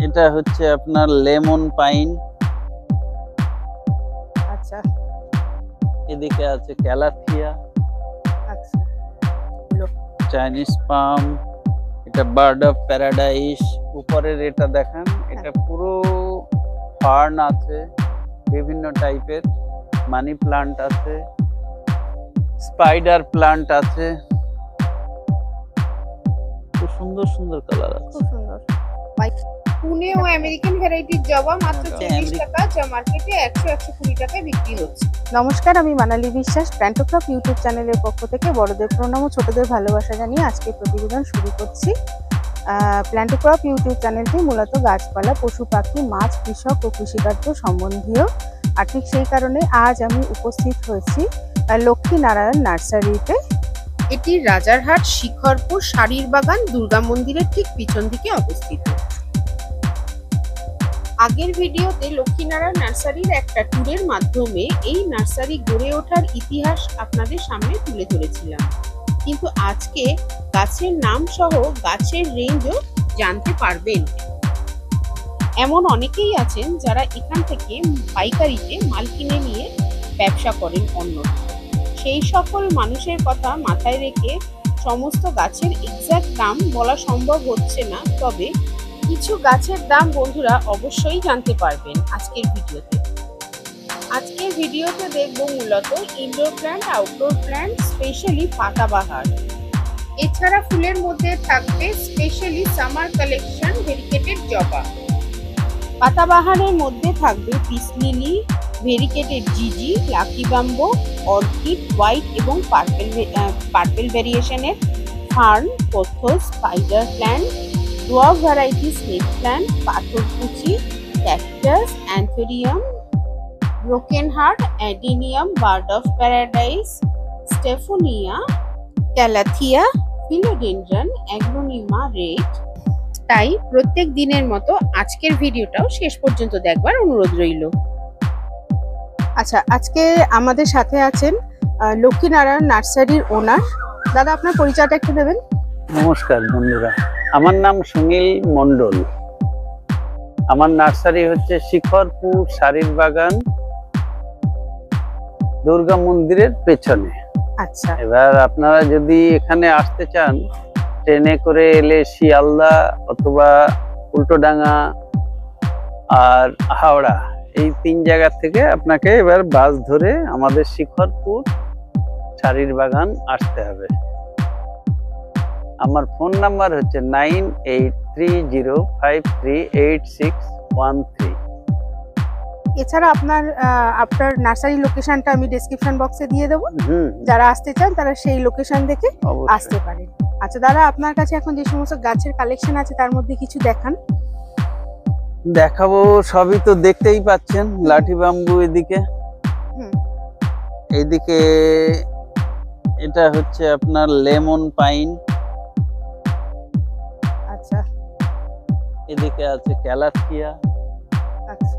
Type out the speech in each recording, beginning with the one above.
এটা হচ্ছে আপনার লেমন পাইন। আচ্ছা এদিকে আছে ক্যালাথিয়া, আচ্ছা চাইনিজ পাম, এটা বার্ড অফ প্যারাডাইস। উপরের এটা দেখেন, এটা পুরো ফার্ন আছে, বিভিন্ন টাইপের মানি প্লান্ট আছে, স্পাইডার প্লান্ট আছে, খুব সুন্দর সুন্দর কালার আছে। খুব সুন্দর। পুনে ও আমেরিকান ভ্যারাইটির জবা মাত্র 40 টাকা, যা মার্কেটে 100-120 টাকায় বিক্রি হচ্ছে। নমস্কার, আমি মানালি বিশ্বাস। প্ল্যান্টোক্রপ ইউটিউব চ্যানেলের পক্ষ থেকে বড়দের প্রণাম ও ছোটদের ভালোবাসা জানিয়ে আজকে প্রতিবেদন শুরু করছি। প্ল্যান্টোক্রপ ইউটিউব চ্যানেলটি মূলত গাছপালা, পশু পাখি, মাছ, কৃষক ও কৃষিকার্য সম্বন্ধীয়। আর ঠিক সেই কারণে আজ আমি উপস্থিত হয়েছি লক্ষ্মীনারায়ণ নার্সারিতে। এটি রাজারহাট শিখরপুর শাড়ির বাগান দুর্গা মন্দিরের ঠিক পিছন দিকে অবস্থিত। আগের ভিডিওতে লক্ষ্মীনারায়ণ নার্সারির একটা ট্যুরের মাধ্যমে এই নার্সারি গড়ে ওঠার ইতিহাস আপনাদের সামনে তুলে ধরেছিলাম, কিন্তু আজকে গাছের নাম সহ গাছের রেঞ্জও জানতে পারবেন। এমন অনেকেই আছেন যারা এখান থেকে পাইকারিতে মাল কিনে নিয়ে ব্যবসা করেন অন্যরা। সেই সকল মানুষের কথা মাথায় রেখে সমস্ত গাছের এক্সাক্ট দাম বলা সম্ভব হচ্ছে না, তবে কিছু গাছের দাম বন্ধুরা অবশ্যই জানতে পারবেন আজকের ভিডিওতে। আজকের ভিডিওতে দেখব মূলত indoor plant, outdoor plant, specially পাতাবাহার। এছাড়া ফুলের মধ্যে থাকবে স্পেশালি সামার কালেকশন ভেরিকেটেড জবা। পাতাবাহারের মধ্যে থাকবে পিস লিলি, ভেরিকেটেড জিজি, লাকি বাম্বো, অর্কিড, হোয়াইট এবং পার্পেল ভেরিয়েশনের, fern, pothos, spider plant, dwarf variety snake plant, পাথরকুচি, cactus, anthurium, broken heart, adenium, bird of paradise, stephania, calathea, philodendron, aglaonema red. তাই প্রত্যেক দিনের মতো আজকের ভিডিওটাও শেষ পর্যন্ত দেখবার অনুরোধ রইল। আচ্ছা, আজকে আমাদের সাথে আছেন লক্ষ্মীনারায়ণ নার্সারির ওনার। দাদা, আপনার পরিচয়টা একটু দেবেন। নমস্কার বন্ধুরা, আমার নাম সুনীল মণ্ডল। আমার নার্সারি হচ্ছে শিখরপুর শাড়ির বাগান দুর্গা মন্দিরের পেছনে। আচ্ছা, এবার আপনারা যদি এখানে আসতে চান, ট্রেনে করে এলে শিয়ালদা অথবা উল্টোডাঙ্গা আর হাওড়া, এই 3 জায়গা থেকে আপনাকে এবার বাস ধরে আমাদের শিখরপুর শাড়ির বাগান আসতে হবে। আমার ফোন নাম্বার হচ্ছে 9830538613। এছাড়া আপনার নার্সারি লোকেশনটা আমি ডেসক্রিপশন বক্সে দিয়ে দেবো। যারা আসতে চান তারা সেই লোকেশন দেখে আসতে পারেন। আচ্ছা দাদা, আপনার কাছে এখন যে সমস্ত গাছের কালেকশন আছে তার মধ্যে কিছু দেখান। দেখাবো, সবই তো দেখতেই পাচ্ছেন। লাঠি বাম্বু এদিকে, এইদিকে এটা হচ্ছে আপনার লেমন পাইন। আচ্ছা, এদিকে আছে ক্যালাথিয়া। আচ্ছা,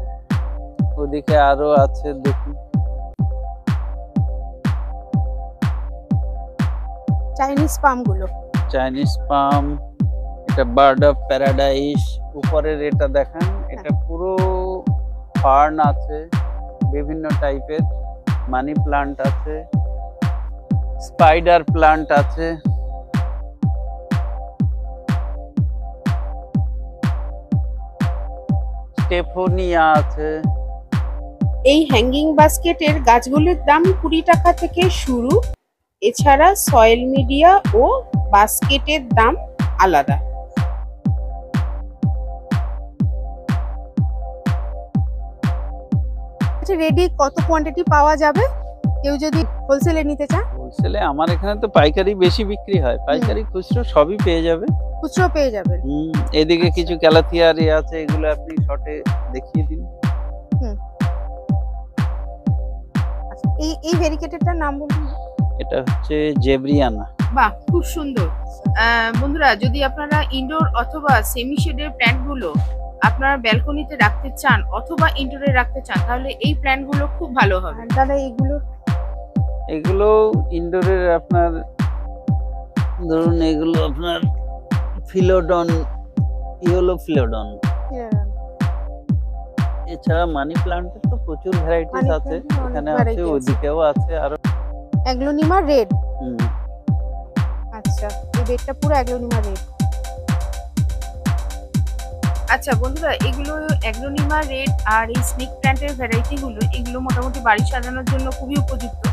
ওদিকে আরো আছে, দেখুন। চাইনিজ পাম গুলো, চাইনিজ পাম, এটা বার্ড অফ প্যারাডাইস। উপরের এটা দেখেন, এটা পুরো ফার্ন আছে, বিভিন্ন টাইপের মানি প্লান্ট আছে, স্পাইডার প্লান্ট আছে, স্টেফোনিয়া আছে। এই হ্যাঙ্গিং বাস্কেটের গাছগুলির দাম 20 টাকা থেকে শুরু। এছাড়া সয়েল মিডিয়া ও বাস্কেটের দাম আলাদা। রেডি কত কোয়ান্টিটি পাওয়া যাবে কেউ যদি হোলসেলে নিতে চায়? হোলসেলে আমার এখানে তো পাইকারি বেশি বিক্রি হয়, পাইকারি খুচরো সবই পেয়ে যাবে। খুচরো পেয়ে যাবেন। এদিকে কিছু ক্যালাথিয়ার আছে, এগুলো আপনি শর্টে দেখিয়ে দিন। এই ভেরিকেটেডটার নাম বলুন। এটা হচ্ছে জেব্রিয়ানা। বাহ, খুব সুন্দর। বন্ধুরা, যদি আপনারা ইনডোর অথবা সেমি শেডের প্ল্যান্ট গুলো আপনারা ব্যালকনিতে রাখতে চান অথবা ইনডোরে রাখতে চান, তাহলে এই প্ল্যান্ট গুলো খুব ভালো হবে। দাদা, এগুলো ইনডোরের আপনার ধরুন, এগুলো আপনার ফিলোডন, ইয়েলো ফিলোডন। এছাড়া মানি প্লান্টের তো প্রচুর ভ্যারাইটিস Money আছে, plant অনেক এখানে variety আছে, আছে। ওদিকেও আছে আরো। Aglaonema red. হুম, আচ্ছা, এই বেডটা পুরো অ্যাগ্লোনিমা রেড। আচ্ছা বন্ধুরা, এগুলো অ্যাগ্লোনিমা রেড আর এই স্নেক প্ল্যান্টের ভ্যারাইটি গুলো, এগুলো মোটামুটি বাড়ি সাজানোর জন্য খুবই উপযুক্ত।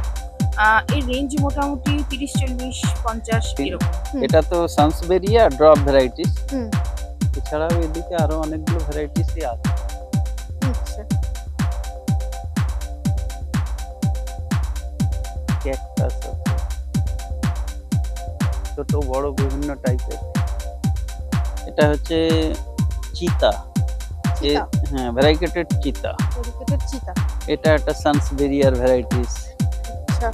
এই রেঞ্জ মোটামুটি 30, 40, 50 এরকম। এটা তো সানসবেরিয়া ড্রপ ভ্যারাইটিস। হুম। এছাড়াও এদিকে আরো অনেকগুলো ভ্যারাইটিসই আছে। আচ্ছা, ক্যাকটাস আছে, ছোট বড় বিভিন্ন টাইপের। এটা হচ্ছে চিতা। চিতা। হ্যাঁ, ভ্যারাইকেটেড চিতা। ডেডিকেটেড চিতা। এটা একটা সানসবেরিয়ার ভ্যারাইটিস। আচ্ছা,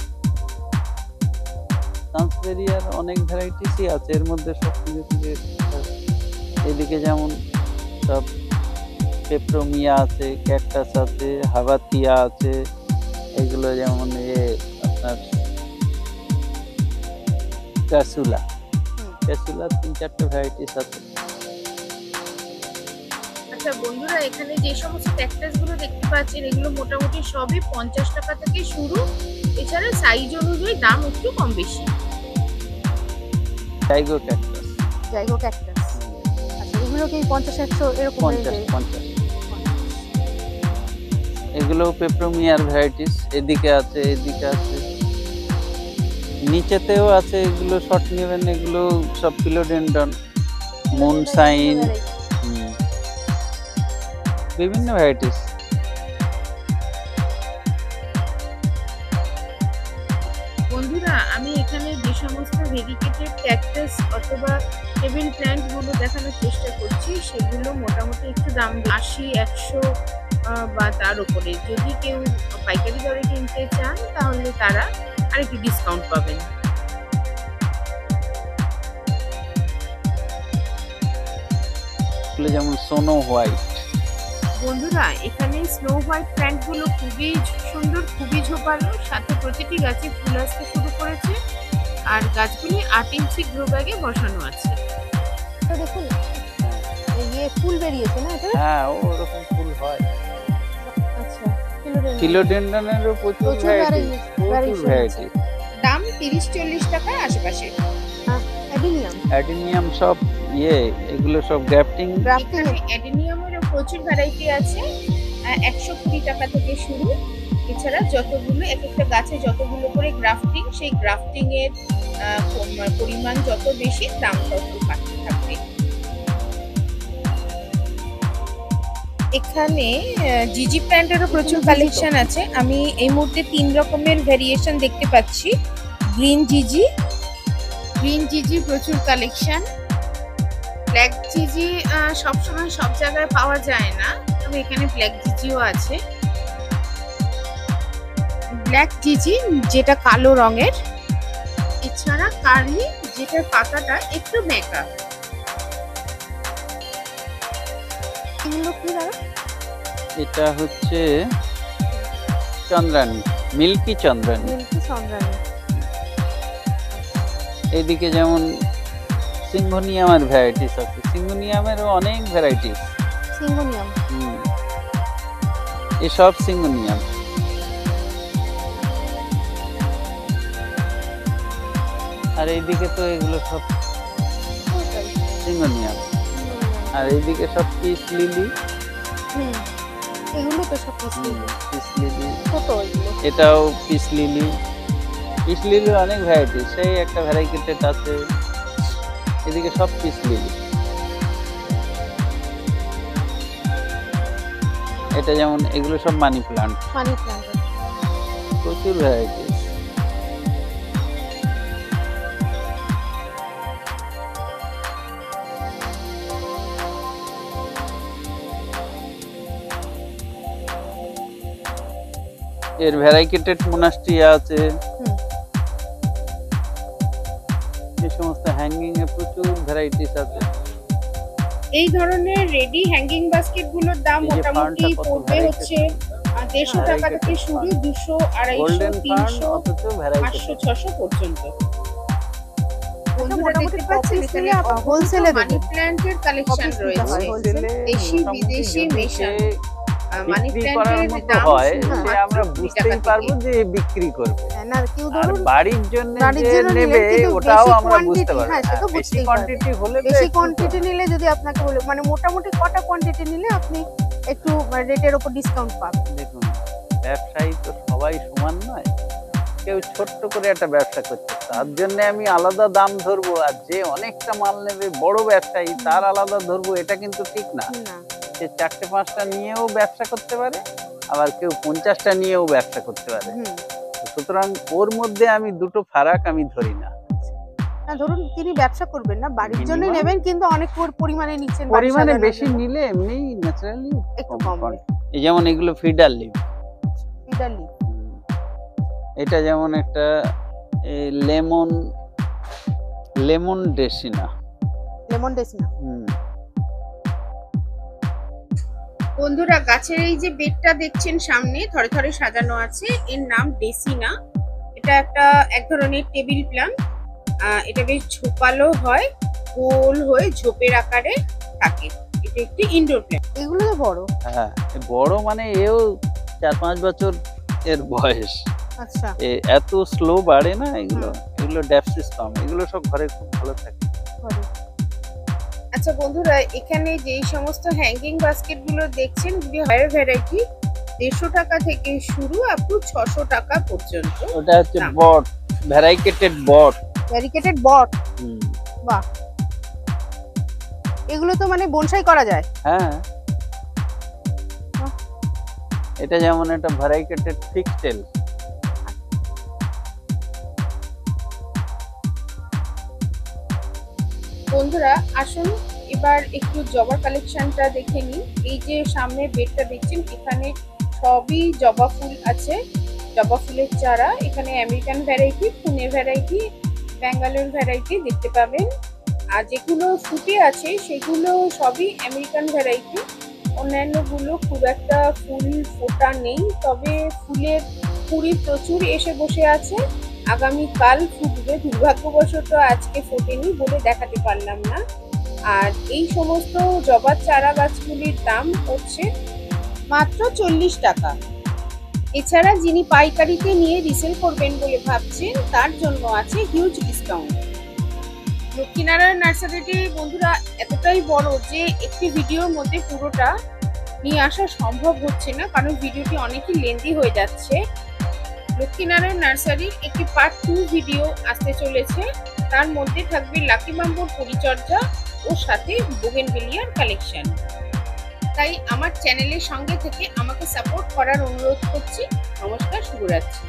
সানসবেরিয়ার অনেক ভ্যারাইটিসই আছে, এর মধ্যে সব থেকে এদিকে যেমন সব পেপ্রোমিয়া আছে, ক্যাকটাস আছে, হাভাতিয়া আছে। এগুলো যেমন আপনার ক্যাসুলা। ক্যাসুলার 3-4টে ভ্যারাইটিস আছে। আচ্ছা বন্ধুরা, এখানে যে সমস্ত ক্যাকটাস গুলো দেখতে পাচ্ছেন, এগুলো মোটামুটি সবই 50 টাকা থেকে শুরু। এছাড়া সাইজ অনুযায়ী দাম একটু কম বেশি। টাইগো ক্যাকটাস জাইগো ক্যাকটাস। আচ্ছা, এগুলো কি 50-100 এরকম 50। এগুলো পেপ্রোমিয়ার ভ্যারাইটিস। এদিকে আছে, এদিকে আছে, নিচেতেও আছে। এগুলো শর্ট নেবেন, এগুলো সব ফিলোডেন্ড্রন, মুনসাইন, বিভিন্ন ভ্যারাইটিস। বন্ধুরা, আমি এখানে যে সমস্ত ভেরিকেটেড ক্যাকটাস অথবা টেবিল প্ল্যান্ট গুলো দেখানোর চেষ্টা করছি, সেগুলো মোটামুটি একটু দাম 80, 100 বা তার উপরে। যদি কেউ পাইকারি দরে কিনতে চান তাহলে তারা আরেকটু ডিসকাউন্ট পাবেন। যেমন সোনো হোয়াইট। বন্ধুরা, এখানে স্নো হোয়াইট প্ল্যান্ট গুলো খুবই সুন্দর, খুবই ঝোপালো, সাথে প্রতিটি গাছে ফুল আসতে শুরু করেছে। আর গাছগুলি 8 ইঞ্চি গ্রো ব্যাগে বসানো আছে। তো দেখুন, এই ফুল বেরিয়েছে না এটা? হ্যাঁ, ওরকম ফুল হয়। আচ্ছা, ফিলোডেন্ড্রন। ফিলোডেন্ড্রনেরও প্রচুর প্রচুর ভ্যারাইটিস। variation দাম 30-40 টাকার আশেপাশে। অ্যাডিনিয়াম। অ্যাডিনিয়াম সব এগুলো সব গ্রাফটিং। গ্রাফটিং। এখানে অ্যাডেনিয়ামেরও প্রচুর ভ্যারাইটি আছে। 120 টাকা থেকে শুরু। এছাড়া যতগুলো, এক একটা গাছে যতগুলো করে গ্রাফটিং, সেই গ্রাফটিং এর পরিমাণ যত বেশি, দাম তত বাড়তে থাকবে। এখানে জিজি প্ল্যান্টেরও প্রচুর কালেকশন আছে। আমি এই মুহূর্তে 3 রকমের ভেরিয়েশন দেখতে পাচ্ছি। গ্রিন জিজি প্রচুর কালেকশন। ব্ল্যাক জিজি সবসময় সব জায়গায় পাওয়া যায় না, তবে এখানে ব্ল্যাক জিজিও আছে। ব্ল্যাক জিজি যেটা কালো রঙের, এছাড়া কার্লি যেটার পাতাটা একটু বেঁকা। এগুলো কি দাদা? এটা হচ্ছে চন্দ্রানী, মিল্কি চন্দ্রানী। মিল্কি চন্দ্রানী। এদিকে যেমন সিঙ্গোনিয়ামের ভ্যারাইটিস আছে। সিঙ্গোনিয়ামেরও অনেক ভ্যারাইটিস। সিঙ্গোনিয়াম। এসব সিঙ্গোনিয়াম। আর এইদিকে তো এগুলো সব সিঙ্গোনিয়াম। আর এইদিকে সব পিস লিলি। এগুলো তো সব পিস লিলি। পিস লিলি ছোট এগুলো। এটাও পিস লিলি। পিস লিলির অনেক ভ্যারাইটি, সেই একটা ভ্যারাইটিতে আছে। এদিকে সব পিস লিলি। এটা যেমন, এগুলো সব মানি প্লান্ট। Money plant. প্রচুর ভ্যারাইটি। এর ভ্যারাইকেটেড মোনাস্ট্রিয়া আছে। এই সমস্ত হ্যাঙ্গিং এ প্রচুর ভ্যারাইটিস আছে। এই ধরনের রেডি হ্যাঙ্গিং বাস্কেট গুলোর দাম মোটামুটি পড়বে হচ্ছে 150 টাকা থেকে শুরু, 200, 250, 300, 500, 600 পর্যন্ত। বন্ধুরা মোটামুটি দেখতে পাচ্ছেন piece এখানে নিলে wholesale এ মানি দেবেন। প্ল্যান্টের কালেকশন Piece নিতে রয়েছে। হয় wholesale এ। দেশি মোটামুটি বিদেশি যদি মেশান। সে মানি বিক্রি করার প্ল্যান্টের মতো দাম হয় শুরু সে মাত্র আমরা 20 বুঝতেই টাকা পারবো থেকে। যে বিক্রি করবে। হ্যাঁ, না কেউ আর ধরুন বাড়ির জন্য বাড়ির যে জন্য নিলেন, নেবে কিন্তু ওটাও বেশি আমরা বুঝতে quantity, পারবো। হ্যাঁ, সে তো বেশি বুঝতেই কোয়ান্টিটি হলে তো বেশি একটু কোয়ান্টিটি নিলে যদি আপনাকে বলে মানে মোটামুটি কটা কোয়ান্টিটি নিলে আপনি একটু রেটের উপর ডিসকাউন্ট পাবেন। দেখুন, ব্যবসায়ী তো সবাই সমান নয়, কেউ ছোট্ট করে একটা ব্যবসা করছে তার জন্য আমি আলাদা দাম ধরবো, আর যে অনেকটা মাল নেবে বড় ব্যবসায়ী তার আলাদা ধরবো, এটা কিন্তু ঠিক না। না সে 4-5টা নিয়েও ব্যবসা করতে পারে, আবার কেউ 50টা নিয়েও ব্যবসা করতে পারে। হুম। সুতরাং ওর মধ্যে আমি দুটো ফারাক আমি ধরি না। না ধরুন তিনি ব্যবসা করবেন না, বাড়ির জন্য Minimum নেবেন, কিন্তু অনেক পরিমাণে নিচ্ছেন, বাড়ি পরিমাণে সাজানোর বেশি জন্য। নিলে এমনি ন্যাচারালি একটু কম হবে। এই যেমন এগুলো ফিডার লিভ, ইডালি এটা যেমন একটা লেমন লেমন ডেসিনা। লেমন ডেসিনা। বন্ধুরা গাছের এই যে বেডটা দেখছেন সামনে থরে থরে সাজানো আছে, এর নাম ডেসিনা। এটা এক ধরনের টেবিল প্ল্যান্ট। এটা বেশ ঝোপালো হয়, গোল হয়ে ঝোপের আকারে থাকে। এটা একটি ইনডোর প্ল্যান্ট। এগুলো তো বড়। হ্যাঁ, এ বড় মানে এও 4-5 বছর এর বয়স। আচ্ছা, এত স্লো বাড়ে না এগুলো, এগুলো ড্যাপসিস কম, এগুলো সব ঘরে খুব ভালো থাকে। বড়। আচ্ছা বন্ধুরা, এখানে যেই সমস্ত হ্যাঙ্গিং বাস্কেট গুলো দেখছেন এগুলি হায়ার ভ্যারাইটি, 150 টাকা থেকে শুরু আপ টু 600 টাকা পর্যন্ত। ওটা হচ্ছে দাম। বট, ভ্যারাইকেটেড বট। ভ্যারিকেটেড বট। বাহ, এগুলো তো মানে বনসাই করা যায়। হ্যাঁ, বাহ। এটা যেমন একটা ভ্যারাইকেটেড ফিক্সটেল। বন্ধুরা আসুন এবার একটু জবার কালেকশনটা দেখে নিই। এই যে সামনে বেডটা দেখছেন, এখানে সবই জবা ফুল আছে, জবা ফুলের চারা। এখানে American variety, Pune variety, Bangalore variety দেখতে পাবেন। আর যেগুলো ফুটে আছে সেগুলো সবই আমেরিকান ভ্যারাইটি। অন্যান্যগুলো খুব একটা ফুল ফোটা নেই, তবে ফুলের কুড়ি প্রচুর এসে বসে আছে। আগামীকাল ফুটবে, দুর্ভাগ্যবশত আজকে ফোটেনি বলে দেখাতে পারলাম না। আর এই সমস্ত জবার চারা গাছগুলির দাম হচ্ছে মাত্র 40 টাকা। এছাড়া যিনি পাইকারিতে নিয়ে রিসেল করবেন বলে ভাবছেন তার জন্য আছে হিউজ ডিসকাউন্ট। লক্ষ্মীনারায়ণ নার্সারিটি বন্ধুরা এতটাই বড় যে একটি ভিডিওর মধ্যে পুরোটা নিয়ে আসা সম্ভব হচ্ছে না, কারণ ভিডিওটি অনেকই লেন্দি হয়ে যাচ্ছে। লক্ষ্মীনারায়ণ নার্সারির একটি পার্ট 2 ভিডিও আসতে চলেছে, তার মধ্যে থাকবে লাকি বাম্বুর পরিচর্যা ও সাথে বোগেনভেলিয়ার কালেকশন। তাই আমার চ্যানেলের সঙ্গে থেকে আমাকে সাপোর্ট করার অনুরোধ করছি। নমস্কার, শুভরাত্রি।